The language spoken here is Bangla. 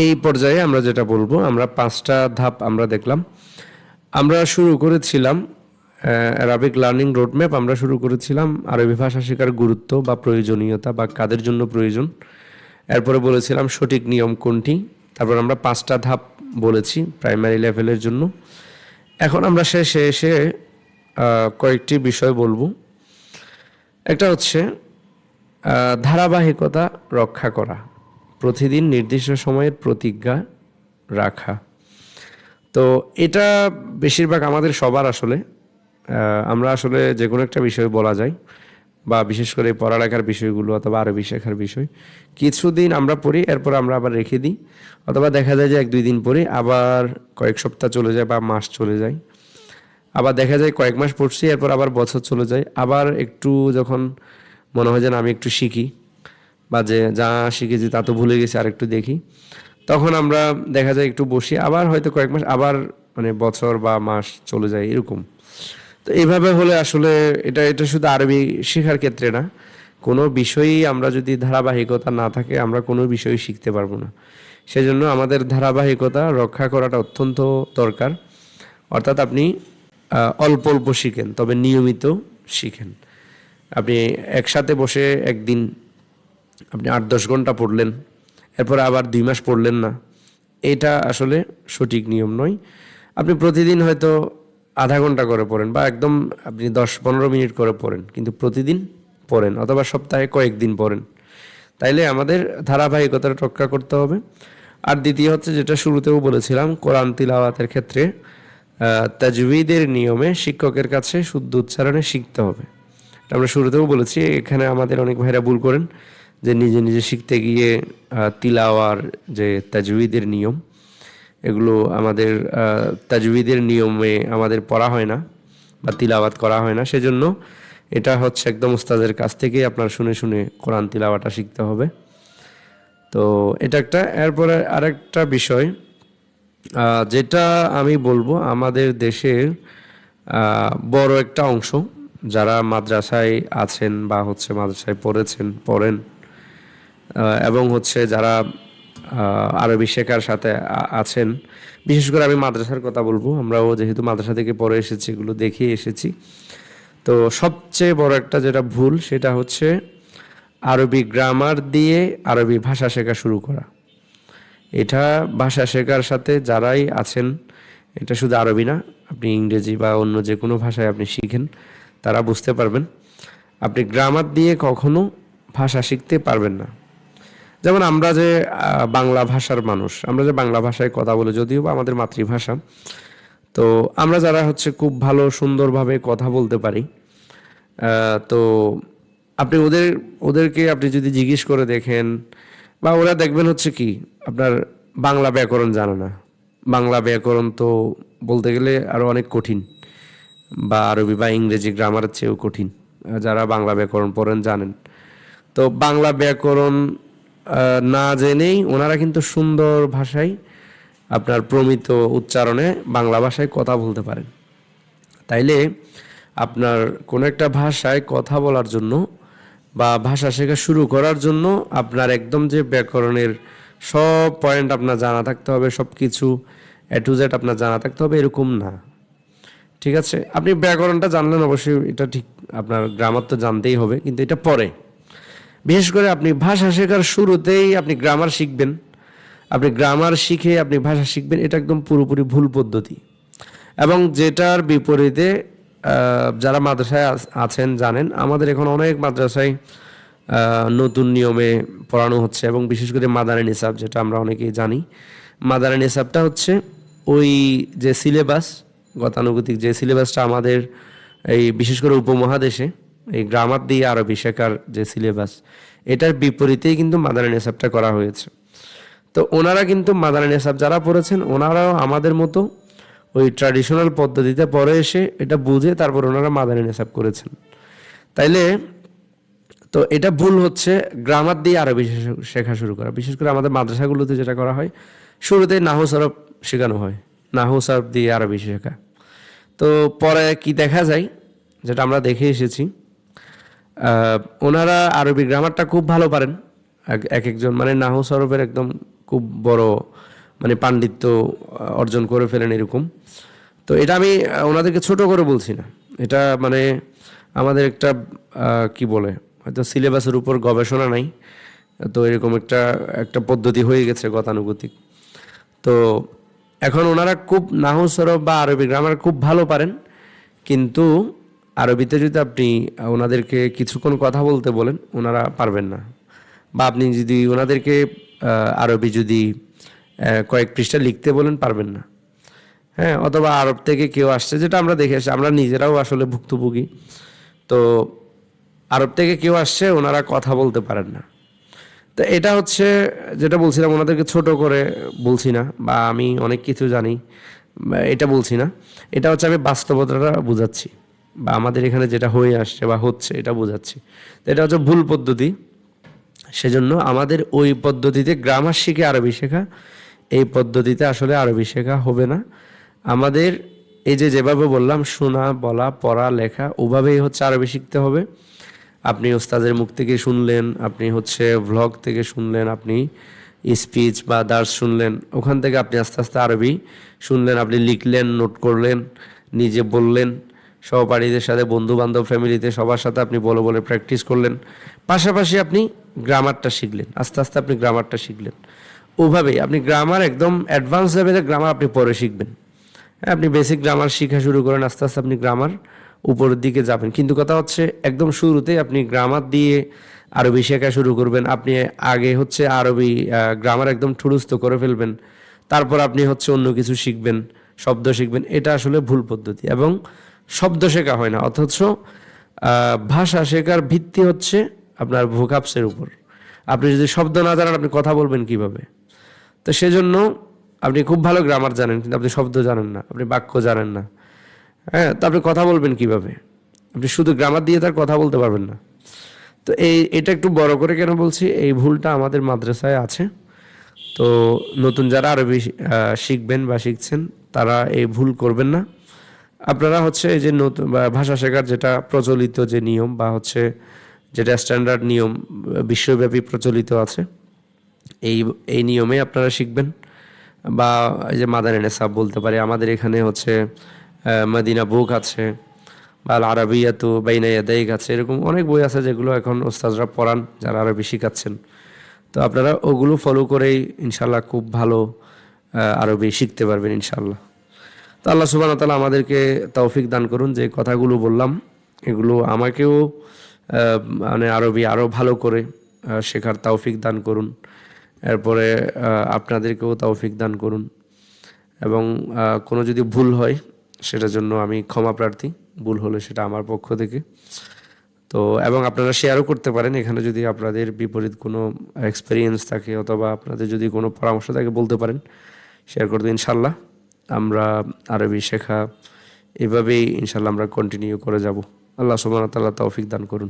এই পর্যায়ে আমরা যেটা বলবো, আমরা 5টা ধাপ আমরা দেখলাম। আমরা শুরু করেছিলাম অ্যারাবিক লার্নিং রোডম্যাপ, আমরা শুরু করেছিলাম আরবি ভাষা শেখার গুরুত্ব বা প্রয়োজনীয়তা বা কাদের জন্য প্রয়োজন। এরপরে বলেছিলাম সঠিক নিয়ম কোনটি। তারপর আমরা 5টা ধাপ বলেছি প্রাইমারি লেভেলের জন্য। এখন আমরা শেষে এসে কয়েকটি বিষয় বলবো। একটা হচ্ছে ধারাবাহিকতা রক্ষা করা, প্রতিদিন নির্দিষ্ট সময়ের প্রতিজ্ঞা রাখা। তো এটা বেশিরভাগ আমাদের সবার আসলে আমরা আসলে যে কোনো একটা বিষয় বলা যায়, বা বিশেষ করে পড়ালেখার বিষয়গুলো অথবা আরবি শেখার বিষয়, কিছুদিন আমরা পড়ি, এরপর আমরা আবার রেখে দিই, অথবা দেখা যায় যে 1-2 দিন পরে আবার কয়েক সপ্তাহ চলে যায় বা মাস চলে যায়, আবার দেখা যায় কয়েক মাস পড়ছি, এরপর আবার বছর চলে যায়, আবার একটু যখন মনে হয় যেন আমি একটু শিখি, বা যে যা শিখেছি তা তো ভুলে গেছি আর একটু দেখি, তখন আমরা দেখা যায় একটু বসি, আবার হয়তো কয়েক মাস, আবার মানে বছর বা মাস চলে যায় এরকম। তো এইভাবে হলে আসলে এটা এটা শুধু আরবি শেখার ক্ষেত্রে না, কোনো বিষয়ই আমরা যদি ধারাবাহিকতা না থাকে আমরা কোনো বিষয়ই শিখতে পারবো না। সেজন্য আমাদের ধারাবাহিকতা রক্ষা করাটা অত্যন্ত দরকার। অর্থাৎ আপনি অল্প অল্প শিখেন, তবে নিয়মিত শিখেন। আপনি একসাথে বসে একদিন আপনি 8-10 ঘন্টা পড়লেন, এরপরে আবার 2 মাস পড়লেন না, এটা আসলে সঠিক নিয়ম নয়। আপনি প্রতিদিন হয়তো আধা ঘন্টা করে পড়েন, বা একদম আপনি 10-15 মিনিট করে পড়েন, কিন্তু প্রতিদিন পড়েন, অথবা সপ্তাহে কয়েকদিন পড়েন। তাইলে আমাদের ধারাবাহিকতাটা রক্ষা করতে হবে। আর দ্বিতীয় হচ্ছে, যেটা শুরুতেও বলেছিলাম, কোরআন তিলাওয়াতের ক্ষেত্রে তাজউইদের নিয়মে শিক্ষকের কাছে শুদ্ধ উচ্চারণে শিখতে হবে। আমরা শুরুতেও বলেছি, এখানে আমাদের অনেক ভাইরা ভুল করেন যে নিজে নিজে শিখতে গিয়ে তিলাওয়ার যে তাজউইদের নিয়ম, এগুলো আমাদের তাজউইদের নিয়মে আমাদের পড়া হয় না বা তিলাওয়াত করা হয় না। সেজন্য এটা হচ্ছে একদম উস্তাদের কাছ থেকেই আপনার শুনে শুনে কোরআন তিলাওয়াটা শিখতে হবে। তো এটা একটা। এরপরে আরেকটা বিষয় যেটা আমি বলবো, আমাদের দেশের বড় একটা অংশ যারা মাদ্রাসায় আছেন বা হচ্ছে মাদ্রাসায় পড়েন, এবং হচ্ছে যারা আরবি শেখার সাথে আছেন, বিশেষ করে আমি মাদ্রাসার কথা বলবো, আমরাও যেহেতু মাদ্রাসা থেকে পড়ে এসেছি, এগুলো দেখে এসেছি। তো সবচেয়ে বড় একটা যেটা ভুল, সেটা হচ্ছে আরবি গ্রামার দিয়ে আরবি ভাষা শেখা শুরু করা। এটা ভাষা শেখার সাথে যারাই আছেন, এটা শুধু আরবি না, আপনি ইংরেজি বা অন্য যে কোনো ভাষায় আপনি শিখেন, তারা বুঝতে পারবেন আপনি গ্রামার দিয়ে কখনো ভাষা শিখতে পারবেন না। যেমন আমরা যে বাংলা ভাষার মানুষ, আমরা যে বাংলা ভাষায় কথা বলি, যদিও বা আমাদের মাতৃভাষা, তো আমরা যারা হচ্ছে খুব ভালো সুন্দরভাবে কথা বলতে পারি, তো আপনি ওদেরকে আপনি যদি জিজ্ঞেস করে দেখেন, বা ওরা দেখবেন হচ্ছে কি আপনার বাংলা ব্যাকরণ জানে না। বাংলা ব্যাকরণ তো বলতে গেলে আরও অনেক কঠিন, বা আরবি বা ইংরেজি গ্রামারের চেয়েও কঠিন। যারা বাংলা ব্যাকরণ পড়েন জানেন। তো বাংলা ব্যাকরণ না জেনেই ওনারা কিন্তু সুন্দর ভাষায় আপনার প্রমিত উচ্চারণে বাংলা ভাষায় কথা বলতে পারেন। তাইলে আপনার কোনো একটা ভাষায় কথা বলার জন্য বা ভাষা শেখা শুরু করার জন্য আপনার একদম যে ব্যাকরণের সব পয়েন্ট আপনার জানা থাকতে হবে, সব কিছু A to Z আপনার জানা থাকতে হবে, এরকম না। ঠিক আছে, আপনি ব্যাকরণটা জানলেন অবশ্যই, এটা ঠিক, আপনার গ্রামার তো জানতেই হবে, কিন্তু এটা পরে। বিশেষ করে আপনি ভাষা শেখার শুরুতেই আপনি গ্রামার শিখবেন, আপনি গ্রামার শিখে আপনি ভাষা শিখবেন, এটা একদম পুরোপুরি ভুল পদ্ধতি। এবং যেটার বিপরীতে যারা মাদ্রাসায় আছেন জানেন, আমাদের এখন অনেক মাদ্রাসায় নতুন নিয়মে পড়ানো হচ্ছে, এবং বিশেষ করে মাদানী নিসাব, যেটা আমরা অনেকেই জানি। মাদানী নিসাবটা হচ্ছে ওই যে সিলেবাস, গতানুগতিক যে সিলেবাসটা আমাদের এই বিশেষ করে উপমহাদেশে এই গ্রামার দিয়ে আরবি শেখার যে সিলেবাস, এটার বিপরীতেই কিন্তু মাদানী নিসাবটা করা হয়েছে। তো ওনারা কিন্তু মাদানী নিসাব যারা পড়েছেন, ওনারাও আমাদের মতো ওই ট্র্যাডিশনাল পদ্ধতিতে পরে এসে এটা বুঝে তারপর ওনারা মাদানী নিসাব করেছেন। তাইলে তো এটা ভুল হচ্ছে গ্রামার দিয়ে আরবি শেখা শুরু করা। বিশেষ করে আমাদের মাদ্রাসাগুলোতে যেটা করা হয়, শুরুতে নাহু সরফ শেখানো হয়, নাহু সরফ দিয়ে আরবি শেখা। তো পরে কি দেখা যায়, যেটা আমরা দেখে এসেছি, ওনারা আরবি গ্রামারটা খুব ভালো পারেন, এক একজন মানে নাহু সরফের একদম খুব বড় মানে পাণ্ডিত্য অর্জন করে ফেলেন এরকম। তো এটা আমি ওনাদেরকে ছোট করে বলছি না, এটা মানে আমাদের একটা কি বলে হয়তো সিলেবাসের উপর গবেষণা নাই, তো এরকম একটা একটা পদ্ধতি হয়ে গেছে গতানুগতিক। তো এখন ওনারা খুব নাহু সরফ বা আরবি গ্রামার খুব ভালো পারেন, কিন্তু আরবিতে যদি আপনি ওনাদেরকে কিছুক্ষণ কথা বলতে বলেন ওনারা পারবেন না। বা আপনি যদি ওনাদেরকে আরবি যদি কয়েক পৃষ্ঠা লিখতে বলেন পারবেন না। হ্যাঁ, অথবা আরব থেকে কেউ আসছে, যেটা আমরা দেখে আসছি, আমরা নিজেরাও আসলে ভুক্তভোগী। তো আরব থেকে কেউ আসছে, ওনারা কথা বলতে পারেন না। তো এটা হচ্ছে যেটা বলছিলাম, ওনাদেরকে ছোট করে বলছি না বা আমি অনেক কিছু জানি এটা বলছি না, এটা হচ্ছে আমি বাস্তবতাটা বুঝাচ্ছি বা আমাদের এখানে যেটা হয়ে আসছে বা হচ্ছে এটা বোঝাচ্ছি। তো এটা হচ্ছে ভুল পদ্ধতি। সেজন্য আমাদের ওই পদ্ধতিতে গ্রামার শিখে আরবি শেখা, এই পদ্ধতিতে আসলে আরবি শেখা হবে না। আমাদের এই যে যেভাবে বললাম শোনা, বলা, পড়া, লেখা, ওভাবেই হচ্ছে আরবি শিখতে হবে। আপনি ওস্তাদের মুখ থেকে শুনলেন, আপনি হচ্ছে ভ্লগ থেকে শুনলেন, আপনি স্পিচ বা দার্স শুনলেন, ওখান থেকে আপনি আস্তে আস্তে আরবি শুনলেন, আপনি লিখলেন, নোট করলেন, নিজে বললেন, সহপাঠীদের সাথে, বন্ধু বান্ধব, ফ্যামিলিতে সবার সাথে আপনি বলে বলে প্র্যাকটিস করলেন। পাশাপাশি আপনি গ্রামারটা শিখলেন, আস্তে আস্তে আপনি গ্রামারটা শিখলেন। ওভাবেই আপনি গ্রামার একদম অ্যাডভান্স লেভেলের গ্রামার আপনি পরে শিখবেন। হ্যাঁ, আপনি বেসিক গ্রামার শিখা শুরু করেন, আস্তে আস্তে আপনি গ্রামার উপরের দিকে যাবেন। কিন্তু কথা হচ্ছে একদম শুরুতেই আপনি গ্রামার দিয়ে আরবি শেখা শুরু করবেন। আপনি আগে হচ্ছে আরবি গ্রামার একদম ঠুরুস্থ করে ফেলবেন, তারপর আপনি হচ্ছে অন্য কিছু শিখবেন, শব্দ শিখবেন। এটা আসলে ভুল পদ্ধতি এবং শব্দ শেখা হয় না। অথচ ভাষা শেখার ভিত্তি হচ্ছে আপনার ভোকাবসের উপর। আপনি যদি শব্দ না জানেন আপনি কথা বলবেন কিভাবে? তো সেজন্য আপনি খুব ভালো গ্রামার জানেন কিন্তু আপনি শব্দ জানেন না, আপনি বাক্য জানেন না। হ্যাঁ, তো আপনি কথা বলবেন কিভাবে? আপনি শুধু গ্রামার দিয়ে তার কথা বলতে পারবেন না। তো এটা একটু বড় করে কেন বলছি, এই ভুলটা আমাদের মাদ্রাসায় আছে। তো নতুন যারা আরবি শিখবেন বা শিখছেন তারা এই ভুল করবেন না। আপনারা হচ্ছে এই যে নতুন ভাষা শেখার যেটা প্রচলিত যে নিয়ম বা হচ্ছে যেটা স্ট্যান্ডার্ড নিয়ম বিশ্বব্যাপী প্রচলিত আছে, এই এই নিয়মে আপনারা শিখবেন। বা এই যে মাদানী নেসাব বলতে পারি, আমাদের এখানে হচ্ছে মদিনা বুক আছে বা আল আরাবিয়াতু বাইনা ইয়াদাইক আছে, এরকম অনেক বই আছে যেগুলো এখন ওস্তাদরা পড়ান যারা আরবি শিখাচ্ছেন। তো আপনারা ওগুলো ফলো করেই ইনশাল্লাহ খুব ভালো আরবি শিখতে পারবেন ইনশাল্লাহ। তো আল্লাহ সুবহানাহু ওয়া তাআলা আমাদেরকে তৌফিক দান করুন। যে কথাগুলো বললাম এগুলো আমাকেও মানে আরবি আরও ভালো করে শেখার তৌফিক দান করুন। এরপরে আপনাদেরকেও তৌফিক দান করুন। এবং কোনো যদি ভুল হয় সেটার জন্য আমি ক্ষমা প্রার্থী, ভুল হলে সেটা আমার পক্ষ থেকে। তো এবং আপনারা শেয়ারও করতে পারেন, এখানে যদি আপনাদের বিপরীত কোনো এক্সপিরিয়েন্স থাকে অথবা আপনাদের যদি কোনো পরামর্শ থাকে বলতে পারেন, শেয়ার করতে। ইনশাল্লাহ আমরা আরবি শেখা এভাবেই ইনশাল্লাহ আমরা কন্টিনিউ করে যাব। আল্লাহ সুবহানাহু ওয়া তাআলা তৌফিক দান করুন।